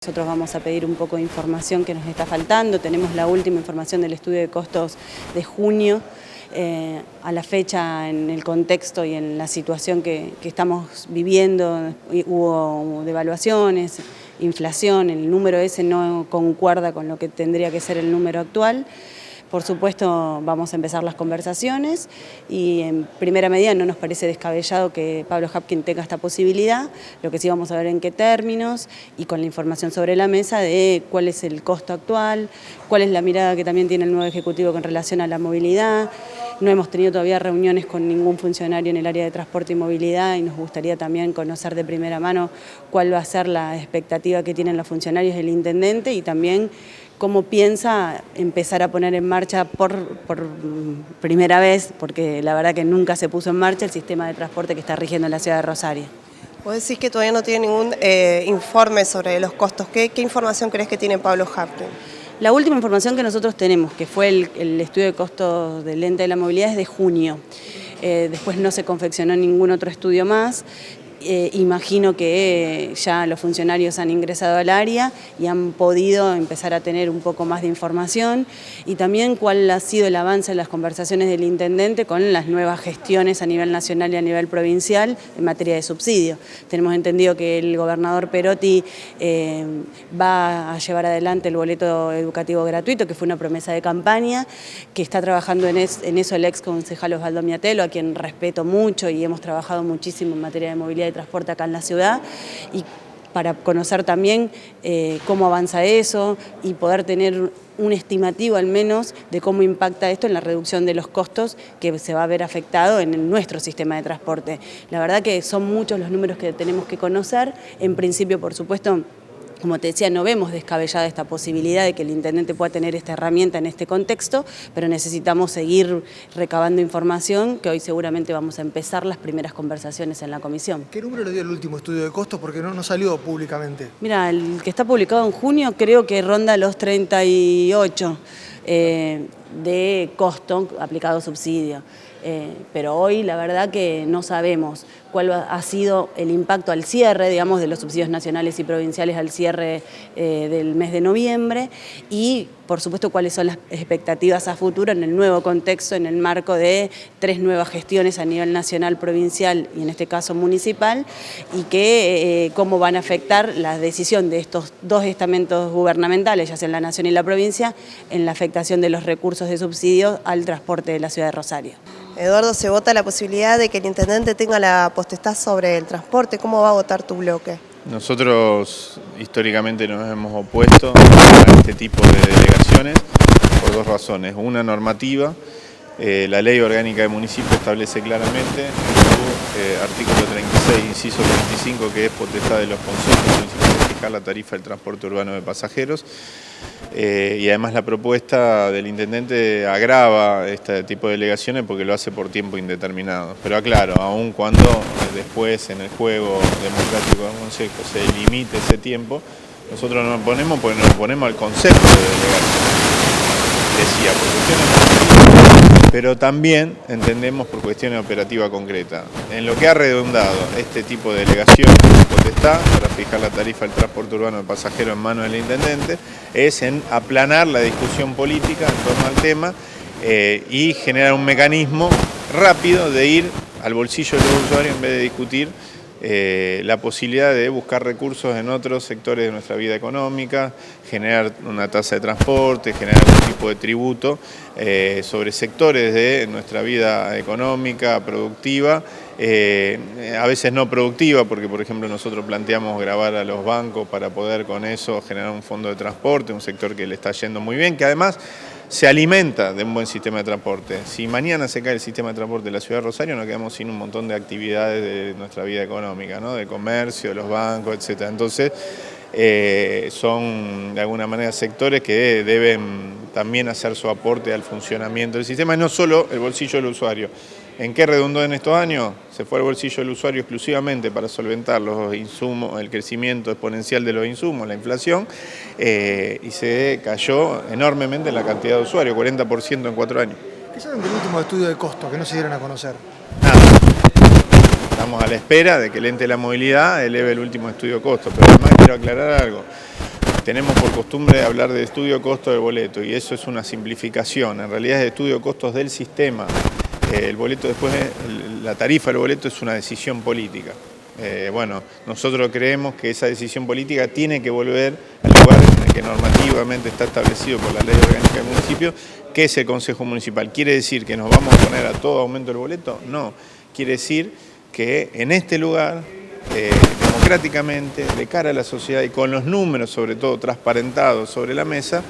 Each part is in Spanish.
Nosotros vamos a pedir un poco de información que nos está faltando. Tenemos la última información del estudio de costos de junio. A la fecha, en el contexto y en la situación que estamos viviendo, hubo devaluaciones, inflación, el número ese no concuerda con lo que tendría que ser el número actual. Por supuesto, vamos a empezar las conversaciones y en primera medida no nos parece descabellado que Pablo Habking tenga esta posibilidad. Lo que sí vamos a ver en qué términos y con la información sobre la mesa de cuál es el costo actual, cuál es la mirada que también tiene el nuevo Ejecutivo con relación a la movilidad. No hemos tenido todavía reuniones con ningún funcionario en el área de transporte y movilidad y nos gustaría también conocer de primera mano cuál va a ser la expectativa que tienen los funcionarios del intendente y también cómo piensa empezar a poner en marcha por primera vez, porque la verdad que nunca se puso en marcha el sistema de transporte que está rigiendo en la ciudad de Rosario. Vos decís que todavía no tiene ningún informe sobre los costos. ¿Qué información crees que tiene Pablo Habking? La última información que nosotros tenemos, que fue el estudio de costos del ente de la movilidad, es de junio. Después no se confeccionó ningún otro estudio más. Imagino que ya los funcionarios han ingresado al área y han podido empezar a tener un poco más de información y también cuál ha sido el avance en las conversaciones del intendente con las nuevas gestiones a nivel nacional y a nivel provincial en materia de subsidio. Tenemos entendido que el gobernador Perotti va a llevar adelante el boleto educativo gratuito, que fue una promesa de campaña, que está trabajando en eso el ex concejal Osvaldo Miatelo, a quien respeto mucho y hemos trabajado muchísimo en materia de movilidad de transporte acá en la ciudad, y para conocer también cómo avanza eso y poder tener un estimativo al menos de cómo impacta esto en la reducción de los costos que se va a ver afectado en nuestro sistema de transporte. La verdad que son muchos los números que tenemos que conocer. En principio, por supuesto, como te decía, no vemos descabellada esta posibilidad de que el intendente pueda tener esta herramienta en este contexto, pero necesitamos seguir recabando información, que hoy seguramente vamos a empezar las primeras conversaciones en la comisión. ¿Qué número le dio el último estudio de costos? Porque no salió públicamente. Mira, el que está publicado en junio creo que ronda los 38 de costo aplicado subsidio. Pero hoy la verdad que no sabemos cuál ha sido el impacto al cierre, digamos, de los subsidios nacionales y provinciales al cierre del mes de noviembre y, por supuesto, cuáles son las expectativas a futuro en el nuevo contexto, en el marco de 3 nuevas gestiones a nivel nacional, provincial y en este caso municipal, y que cómo van a afectar la decisión de estos 2 estamentos gubernamentales, ya sea en la nación y la provincia, en la afectación de los recursos de subsidio al transporte de la ciudad de Rosario. Eduardo, se vota la posibilidad de que el intendente tenga la potestad sobre el transporte. ¿Cómo va a votar tu bloque? Nosotros históricamente nos hemos opuesto a este tipo de delegaciones por 2 razones. Una, normativa. La Ley Orgánica de Municipio establece claramente en su artículo 36, inciso 25, que es potestad de los consejos municipales fijar la tarifa del transporte urbano de pasajeros. Y además la propuesta del intendente agrava este tipo de delegaciones porque lo hace por tiempo indeterminado. Pero aclaro, aun cuando después en el juego democrático del Consejo se limite ese tiempo, nosotros nos oponemos porque nos oponemos al concepto de delegación. Decía, por cuestiones, pero también entendemos por cuestiones operativas concretas. En lo que ha redundado este tipo de delegación de potestad para fijar la tarifa del transporte urbano de pasajeros en manos del intendente es en aplanar la discusión política en torno al tema y generar un mecanismo rápido de ir al bolsillo de los usuarios en vez de discutir la posibilidad de buscar recursos en otros sectores de nuestra vida económica, generar una tasa de transporte, generar algún tipo de tributo sobre sectores de nuestra vida económica, productiva, a veces no productiva, porque por ejemplo nosotros planteamos gravar a los bancos para poder con eso generar un fondo de transporte, un sector que le está yendo muy bien, que además se alimenta de un buen sistema de transporte. Si mañana se cae el sistema de transporte de la ciudad de Rosario, nos quedamos sin un montón de actividades de nuestra vida económica, ¿no? De comercio, de los bancos, etc. Entonces, son de alguna manera sectores que deben también hacer su aporte al funcionamiento del sistema, y no solo el bolsillo del usuario. ¿En qué redundó en estos años? Se fue al bolsillo del usuario exclusivamente para solventar los insumos, el crecimiento exponencial de los insumos, la inflación, y se cayó enormemente la cantidad de usuarios, 40% en 4 años. ¿Qué saben del último estudio de costos que no se dieron a conocer? Nada. Estamos a la espera de que el ente de la movilidad eleve el último estudio de costos, pero además quiero aclarar algo. tenemos por costumbre hablar de estudio de costo del boleto y eso es una simplificación, en realidad es estudio de costos del sistema. El boleto después, la tarifa del boleto es una decisión política. Bueno, nosotros creemos que esa decisión política tiene que volver al lugar en el que normativamente está establecido por la ley orgánica del municipio, que es el Consejo Municipal. ¿Quiere decir que nos vamos a poner a todo aumento del boleto? No, quiere decir que en este lugar, democráticamente, de cara a la sociedad y con los números sobre todo transparentados sobre la mesa,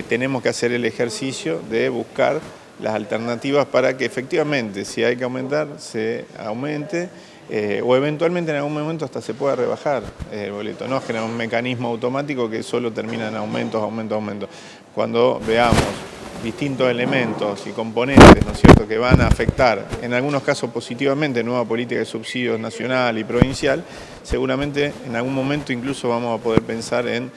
tenemos que hacer el ejercicio de buscar las alternativas para que efectivamente, si hay que aumentar, se aumente, o eventualmente en algún momento hasta se pueda rebajar el boleto. No generar un mecanismo automático que solo termina en aumentos, aumentos, aumentos. Cuando veamos distintos elementos y componentes, ¿no es cierto?, que van a afectar, en algunos casos positivamente, nueva política de subsidios nacional y provincial, seguramente en algún momento incluso vamos a poder pensar en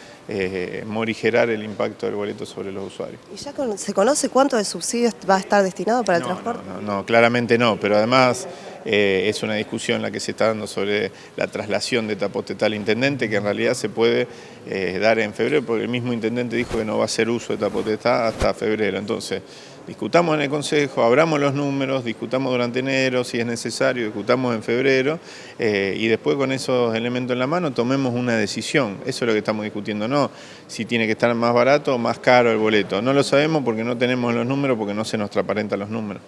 morigerar el impacto del boleto sobre los usuarios. ¿Y ya se conoce cuánto de subsidios va a estar destinado para el transporte? No, claramente no, pero además es una discusión la que se está dando sobre la traslación de esta potestad al intendente, que en realidad se puede dar en febrero, porque el mismo intendente dijo que no va a hacer uso de esta potestad hasta febrero. Entonces, discutamos en el Consejo, abramos los números, discutamos durante enero, si es necesario, discutamos en febrero, y después con esos elementos en la mano tomemos una decisión. Eso es lo que estamos discutiendo, no si tiene que estar más barato o más caro el boleto. No lo sabemos porque no tenemos los números, porque no se nos transparentan los números.